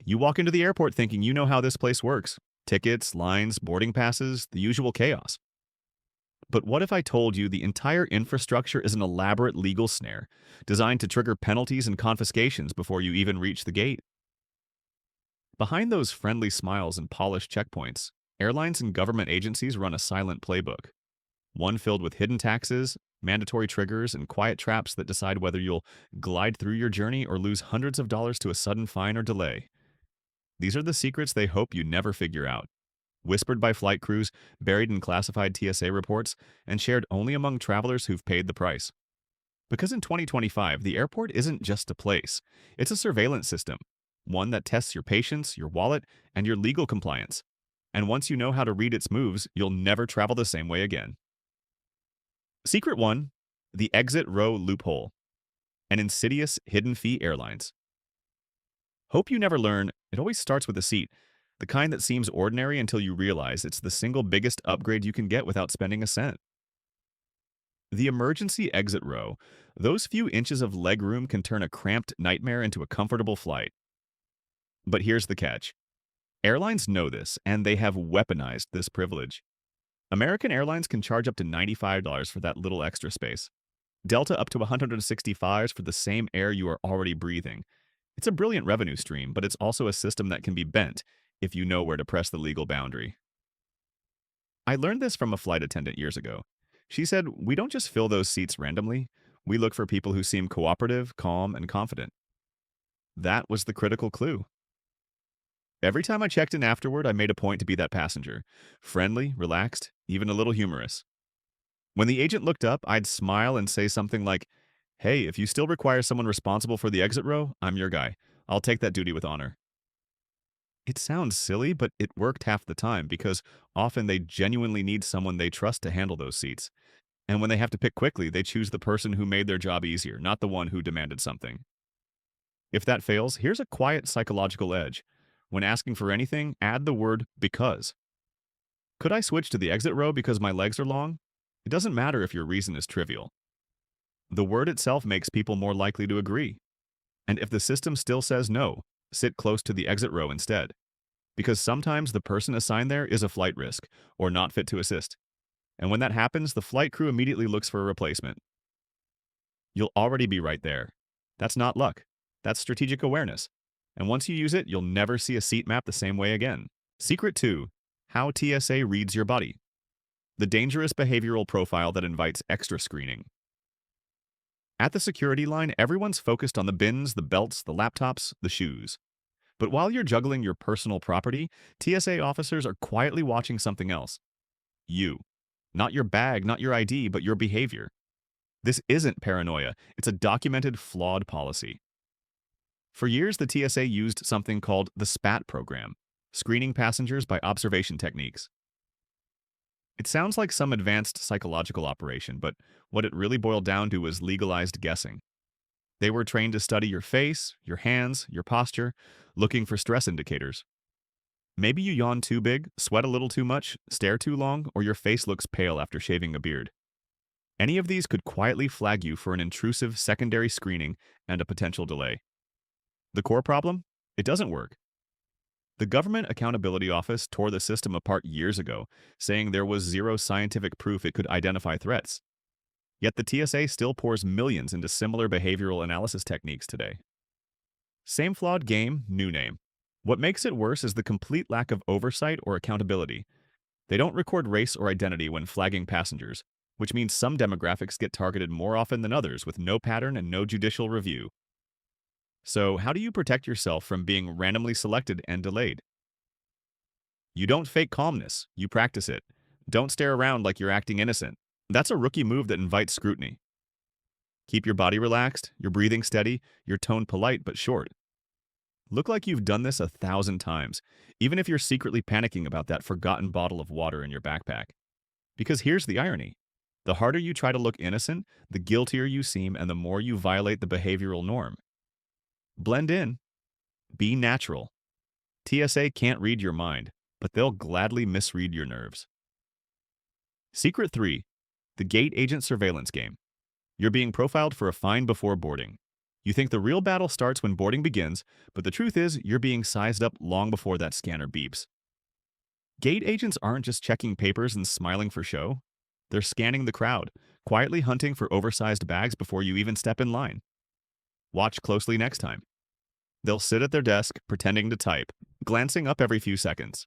You walk into the airport thinking you know how this place works. Tickets, lines, boarding passes, the usual chaos. But what if I told you the entire infrastructure is an elaborate legal snare designed to trigger penalties and confiscations before you even reach the gate? Behind those friendly smiles and polished checkpoints, airlines and government agencies run a silent playbook, one filled with hidden taxes, mandatory triggers, and quiet traps that decide whether you'll glide through your journey or lose hundreds of dollars to a sudden fine or delay. These are the secrets they hope you never figure out, whispered by flight crews, buried in classified TSA reports, and shared only among travelers who've paid the price. Because in 2025, the airport isn't just a place, it's a surveillance system, one that tests your patience, your wallet, and your legal compliance. And once you know how to read its moves, you'll never travel the same way again. Secret 1. The Exit Row Loophole. An insidious hidden fee airlines. Hope you never learn, it always starts with a seat, the kind that seems ordinary until you realize it's the single biggest upgrade you can get without spending a cent. The emergency exit row, those few inches of legroom can turn a cramped nightmare into a comfortable flight. But here's the catch. Airlines know this, and they have weaponized this privilege. American Airlines can charge up to $95 for that little extra space. Delta up to $165 for the same air you are already breathing. It's a brilliant revenue stream, but it's also a system that can be bent if you know where to press the legal boundary. I learned this from a flight attendant years ago. She said, "We don't just fill those seats randomly. We look for people who seem cooperative, calm, and confident." That was the critical clue. Every time I checked in afterward, I made a point to be that passenger. Friendly, relaxed, even a little humorous. When the agent looked up, I'd smile and say something like, "Hey, if you still require someone responsible for the exit row, I'm your guy. I'll take that duty with honor." It sounds silly, but it worked half the time because often they genuinely need someone they trust to handle those seats. And when they have to pick quickly, they choose the person who made their job easier, not the one who demanded something. If that fails, here's a quiet psychological edge. When asking for anything, add the word because. Could I switch to the exit row because my legs are long? It doesn't matter if your reason is trivial. The word itself makes people more likely to agree. And if the system still says no, sit close to the exit row instead. Because sometimes the person assigned there is a flight risk or not fit to assist. And when that happens, the flight crew immediately looks for a replacement. You'll already be right there. That's not luck. That's strategic awareness. And once you use it, you'll never see a seat map the same way again. Secret 2. How TSA reads your body. The dangerous behavioral profile that invites extra screening. At the security line, everyone's focused on the bins, the belts, the laptops, the shoes. But while you're juggling your personal property, TSA officers are quietly watching something else. You. Not your bag, not your ID, but your behavior. This isn't paranoia. It's a documented, flawed policy. For years, the TSA used something called the SPAT program, screening passengers by observation techniques. It sounds like some advanced psychological operation, but what it really boiled down to was legalized guessing. They were trained to study your face, your hands, your posture, looking for stress indicators. Maybe you yawn too big, sweat a little too much, stare too long, or your face looks pale after shaving a beard. Any of these could quietly flag you for an intrusive secondary screening and a potential delay. The core problem? It doesn't work. The Government Accountability Office tore the system apart years ago, saying there was zero scientific proof it could identify threats. Yet the TSA still pours millions into similar behavioral analysis techniques today. Same flawed game, new name. What makes it worse is the complete lack of oversight or accountability. They don't record race or identity when flagging passengers, which means some demographics get targeted more often than others with no pattern and no judicial review. So, how do you protect yourself from being randomly selected and delayed? You don't fake calmness, you practice it. Don't stare around like you're acting innocent. That's a rookie move that invites scrutiny. Keep your body relaxed, your breathing steady, your tone polite but short. Look like you've done this 1,000 times, even if you're secretly panicking about that forgotten bottle of water in your backpack. Because here's the irony. The harder you try to look innocent, the guiltier you seem and the more you violate the behavioral norm. Blend in. Be natural. TSA can't read your mind, but they'll gladly misread your nerves. Secret 3. The gate agent surveillance game. You're being profiled for a fine before boarding. You think the real battle starts when boarding begins, but the truth is you're being sized up long before that scanner beeps. Gate agents aren't just checking papers and smiling for show. They're scanning the crowd, quietly hunting for oversized bags before you even step in line. Watch closely next time. They'll sit at their desk, pretending to type, glancing up every few seconds.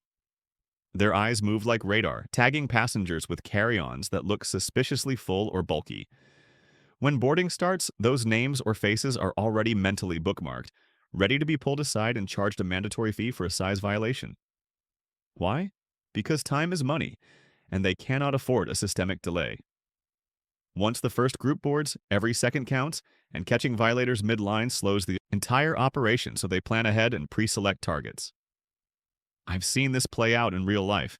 Their eyes move like radar, tagging passengers with carry-ons that look suspiciously full or bulky. When boarding starts, those names or faces are already mentally bookmarked, ready to be pulled aside and charged a mandatory fee for a size violation. Why? Because time is money, and they cannot afford a systemic delay. Once the first group boards, every second counts, and catching violators mid-line slows the entire operation, so they plan ahead and pre-select targets. I've seen this play out in real life.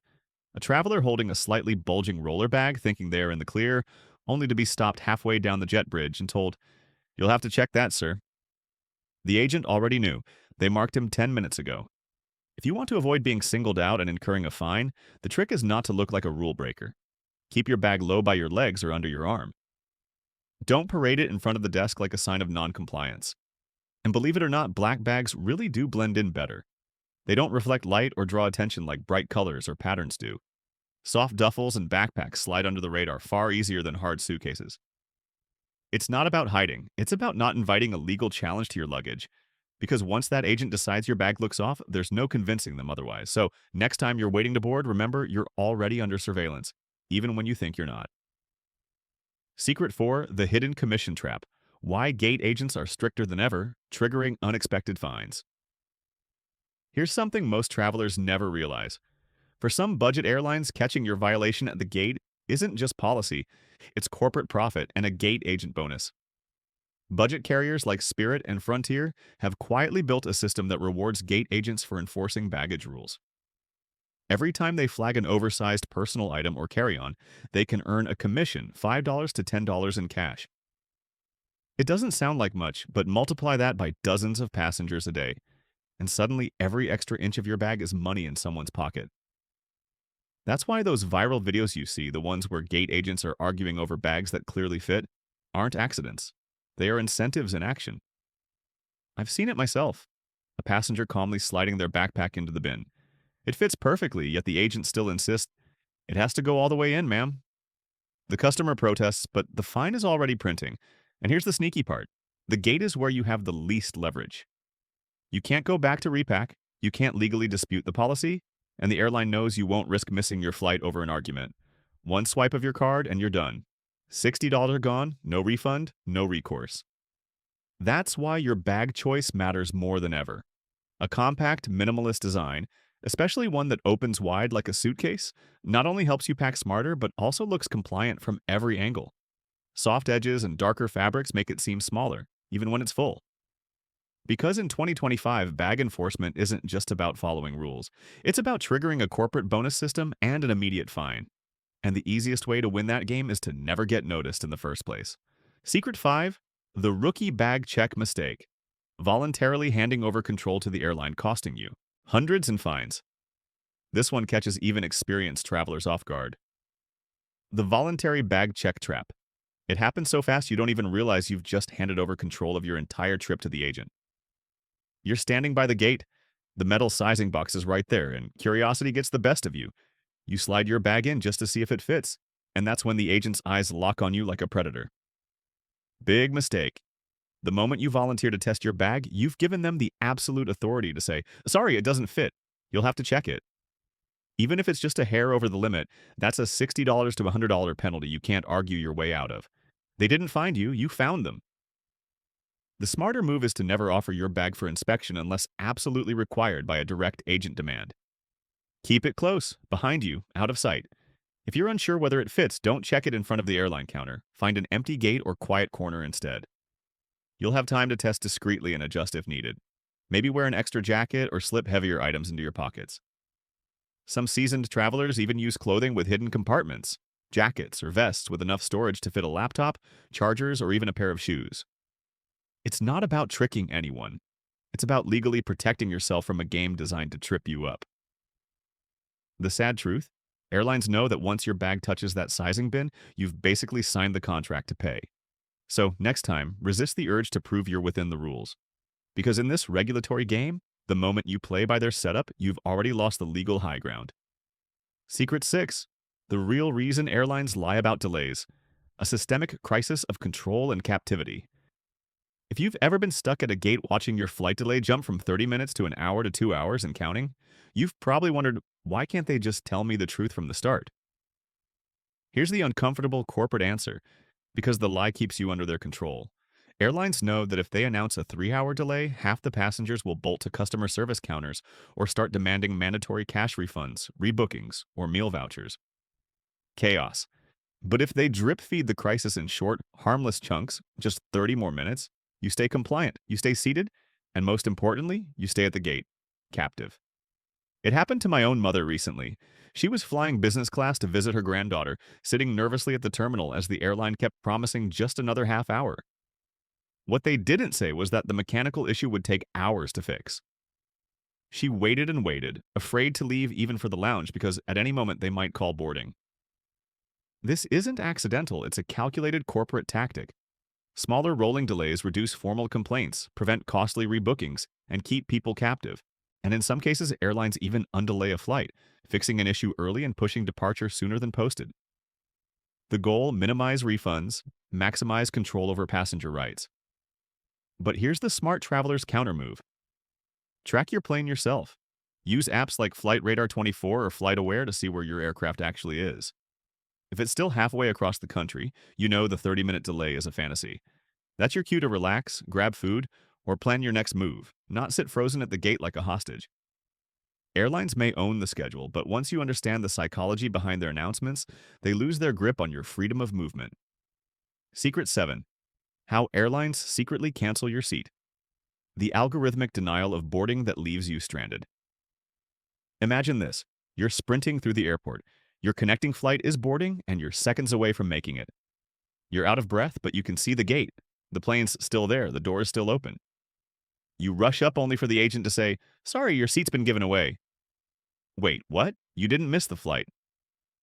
A traveler holding a slightly bulging roller bag thinking they are in the clear, only to be stopped halfway down the jet bridge and told, "You'll have to check that, sir." The agent already knew. They marked him 10 minutes ago. If you want to avoid being singled out and incurring a fine, the trick is not to look like a rule breaker. Keep your bag low by your legs or under your arm. Don't parade it in front of the desk like a sign of non-compliance. And believe it or not, black bags really do blend in better. They don't reflect light or draw attention like bright colors or patterns do. Soft duffels and backpacks slide under the radar far easier than hard suitcases. It's not about hiding, it's about not inviting a legal challenge to your luggage. Because once that agent decides your bag looks off, there's no convincing them otherwise. So next time you're waiting to board, remember you're already under surveillance, even when you think you're not. Secret 4, the hidden commission trap. Why gate agents are stricter than ever, triggering unexpected fines. Here's something most travelers never realize. For some budget airlines, catching your violation at the gate isn't just policy, it's corporate profit and a gate agent bonus. Budget carriers like Spirit and Frontier have quietly built a system that rewards gate agents for enforcing baggage rules. Every time they flag an oversized personal item or carry-on, they can earn a commission, $5 to $10 in cash. It doesn't sound like much, but multiply that by dozens of passengers a day, and suddenly every extra inch of your bag is money in someone's pocket. That's why those viral videos you see, the ones where gate agents are arguing over bags that clearly fit, aren't accidents. They are incentives in action. I've seen it myself. A passenger calmly sliding their backpack into the bin. It fits perfectly, yet the agent still insists, "It has to go all the way in, ma'am." The customer protests, but the fine is already printing. And here's the sneaky part. The gate is where you have the least leverage. You can't go back to repack, you can't legally dispute the policy, and the airline knows you won't risk missing your flight over an argument. One swipe of your card and you're done. $60 gone, no refund, no recourse. That's why your bag choice matters more than ever. A compact, minimalist design, especially one that opens wide like a suitcase, not only helps you pack smarter, but also looks compliant from every angle. Soft edges and darker fabrics make it seem smaller, even when it's full. Because in 2025, bag enforcement isn't just about following rules. It's about triggering a corporate bonus system and an immediate fine. And the easiest way to win that game is to never get noticed in the first place. Secret 5, the rookie bag check mistake. Voluntarily handing over control to the airline, costing you hundreds in fines. This one catches even experienced travelers off guard. The voluntary bag check trap. It happens so fast you don't even realize you've just handed over control of your entire trip to the agent. You're standing by the gate. The metal sizing box is right there, and curiosity gets the best of you. You slide your bag in just to see if it fits, and that's when the agent's eyes lock on you like a predator. Big mistake. The moment you volunteer to test your bag, you've given them the absolute authority to say, "Sorry, it doesn't fit. You'll have to check it." Even if it's just a hair over the limit, that's a $60 to $100 penalty you can't argue your way out of. They didn't find you, you found them. The smarter move is to never offer your bag for inspection unless absolutely required by a direct agent demand. Keep it close, behind you, out of sight. If you're unsure whether it fits, don't check it in front of the airline counter. Find an empty gate or quiet corner instead. You'll have time to test discreetly and adjust if needed. Maybe wear an extra jacket or slip heavier items into your pockets. Some seasoned travelers even use clothing with hidden compartments, jackets or vests with enough storage to fit a laptop, chargers, or even a pair of shoes. It's not about tricking anyone. It's about legally protecting yourself from a game designed to trip you up. The sad truth? Airlines know that once your bag touches that sizing bin, you've basically signed the contract to pay. So, next time, resist the urge to prove you're within the rules. Because in this regulatory game, the moment you play by their setup, you've already lost the legal high ground. Secret 6. The real reason airlines lie about delays. A systemic crisis of control and captivity. If you've ever been stuck at a gate watching your flight delay jump from 30 minutes to an hour to 2 hours and counting, you've probably wondered, why can't they just tell me the truth from the start? Here's the uncomfortable corporate answer: because the lie keeps you under their control. Airlines know that if they announce a 3-hour delay, half the passengers will bolt to customer service counters or start demanding mandatory cash refunds, rebookings, or meal vouchers. Chaos. But if they drip feed the crisis in short, harmless chunks, just 30 more minutes, you stay compliant, you stay seated, and most importantly, you stay at the gate, captive. It happened to my own mother recently. She was flying business class to visit her granddaughter, sitting nervously at the terminal as the airline kept promising just another half hour. What they didn't say was that the mechanical issue would take hours to fix. She waited and waited, afraid to leave even for the lounge because at any moment they might call boarding. This isn't accidental, it's a calculated corporate tactic. Smaller rolling delays reduce formal complaints, prevent costly rebookings, and keep people captive. And in some cases, airlines even undelay a flight, fixing an issue early and pushing departure sooner than posted. The goal: minimize refunds, maximize control over passenger rights. But here's the smart traveler's countermove. Track your plane yourself. Use apps like Flight Radar 24 or Flight Aware to see where your aircraft actually is. If it's still halfway across the country, you know the 30-minute delay is a fantasy. That's your cue to relax, grab food, or plan your next move, not sit frozen at the gate like a hostage. Airlines may own the schedule, but once you understand the psychology behind their announcements, they lose their grip on your freedom of movement. Secret 7. How airlines secretly cancel your seat. The algorithmic denial of boarding that leaves you stranded. Imagine this. You're sprinting through the airport. Your connecting flight is boarding, and you're seconds away from making it. You're out of breath, but you can see the gate. The plane's still there. The door is still open. You rush up only for the agent to say, "Sorry, your seat's been given away." Wait, what? You didn't miss the flight.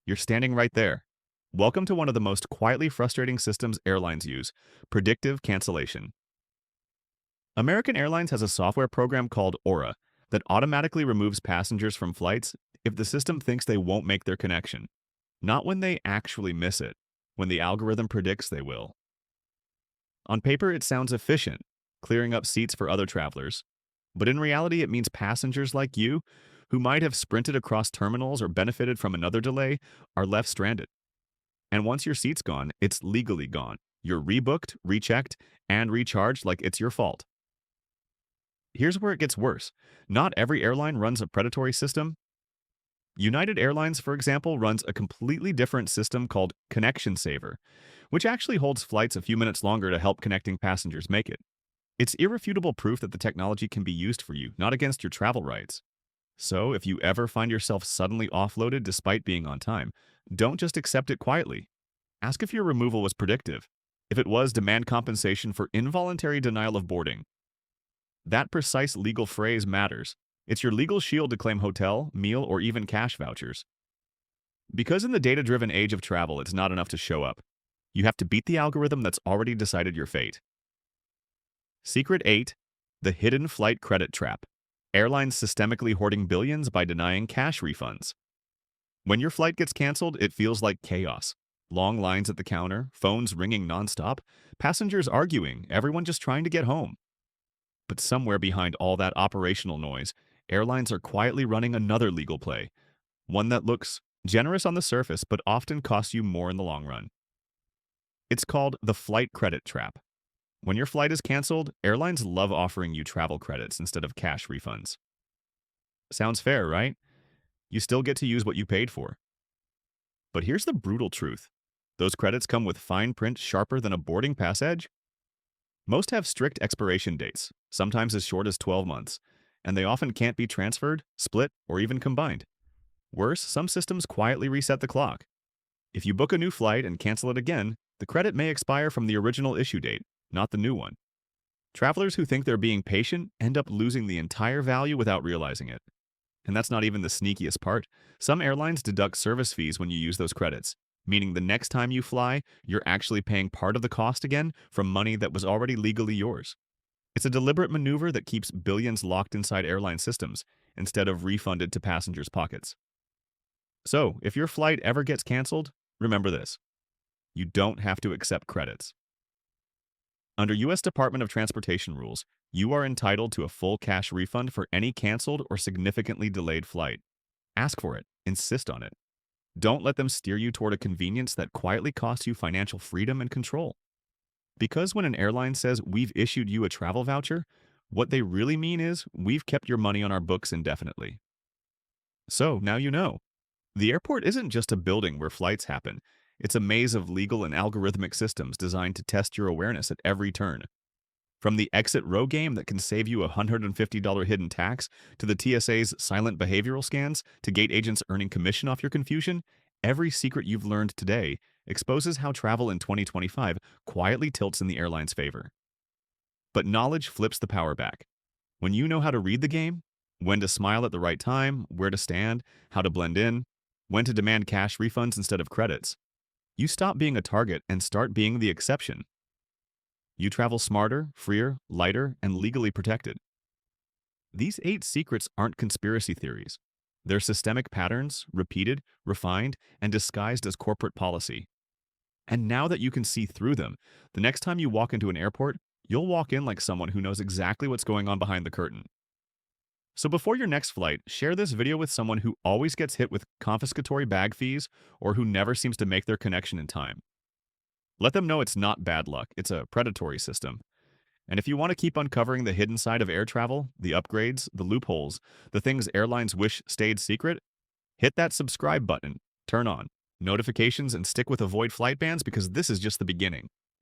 You're standing right there. Welcome to one of the most quietly frustrating systems airlines use: predictive cancellation. American Airlines has a software program called Aura that automatically removes passengers from flights if the system thinks they won't make their connection. Not when they actually miss it, when the algorithm predicts they will. On paper, it sounds efficient, clearing up seats for other travelers. But in reality, it means passengers like you, who might have sprinted across terminals or benefited from another delay, are left stranded. And once your seat's gone, it's legally gone. You're rebooked, rechecked, and recharged like it's your fault. Here's where it gets worse. Not every airline runs a predatory system. United Airlines, for example, runs a completely different system called Connection Saver, which actually holds flights a few minutes longer to help connecting passengers make it. It's irrefutable proof that the technology can be used for you, not against your travel rights. So, if you ever find yourself suddenly offloaded despite being on time, don't just accept it quietly. Ask if your removal was predictive. If it was, demand compensation for involuntary denial of boarding. That precise legal phrase matters. It's your legal shield to claim hotel, meal, or even cash vouchers. Because in the data-driven age of travel, it's not enough to show up. You have to beat the algorithm that's already decided your fate. Secret 8. The hidden flight credit trap. Airlines systemically hoarding billions by denying cash refunds. When your flight gets canceled, it feels like chaos. Long lines at the counter, phones ringing nonstop, passengers arguing, everyone just trying to get home. But somewhere behind all that operational noise, airlines are quietly running another legal play, one that looks generous on the surface but often costs you more in the long run. It's called the flight credit trap. When your flight is canceled, airlines love offering you travel credits instead of cash refunds. Sounds fair, right? You still get to use what you paid for. But here's the brutal truth. Those credits come with fine print sharper than a boarding pass edge. Most have strict expiration dates, sometimes as short as 12 months, and they often can't be transferred, split, or even combined. Worse, some systems quietly reset the clock. If you book a new flight and cancel it again, the credit may expire from the original issue date, not the new one. Travelers who think they're being patient end up losing the entire value without realizing it. And that's not even the sneakiest part. Some airlines deduct service fees when you use those credits, meaning the next time you fly, you're actually paying part of the cost again from money that was already legally yours. It's a deliberate maneuver that keeps billions locked inside airline systems instead of refunded to passengers' pockets. So, if your flight ever gets canceled, remember this: you don't have to accept credits. Under U.S. Department of Transportation rules, you are entitled to a full cash refund for any canceled or significantly delayed flight. Ask for it. Insist on it. Don't let them steer you toward a convenience that quietly costs you financial freedom and control. Because when an airline says we've issued you a travel voucher, what they really mean is we've kept your money on our books indefinitely. So now you know. The airport isn't just a building where flights happen. It's a maze of legal and algorithmic systems designed to test your awareness at every turn. From the Exit Row game that can save you a $150 hidden tax, to the TSA's silent behavioral scans, to gate agents earning commission off your confusion, every secret you've learned today exposes how travel in 2025 quietly tilts in the airline's favor. But knowledge flips the power back. When you know how to read the game, when to smile at the right time, where to stand, how to blend in, when to demand cash refunds instead of credits, you stop being a target and start being the exception. You travel smarter, freer, lighter, and legally protected. These 8 secrets aren't conspiracy theories. They're systemic patterns, repeated, refined, and disguised as corporate policy. And now that you can see through them, the next time you walk into an airport, you'll walk in like someone who knows exactly what's going on behind the curtain. So before your next flight, share this video with someone who always gets hit with confiscatory bag fees or who never seems to make their connection in time. Let them know it's not bad luck, it's a predatory system. And if you want to keep uncovering the hidden side of air travel, the upgrades, the loopholes, the things airlines wish stayed secret, hit that subscribe button, turn on notifications, and stick with avoid flight bans, because this is just the beginning.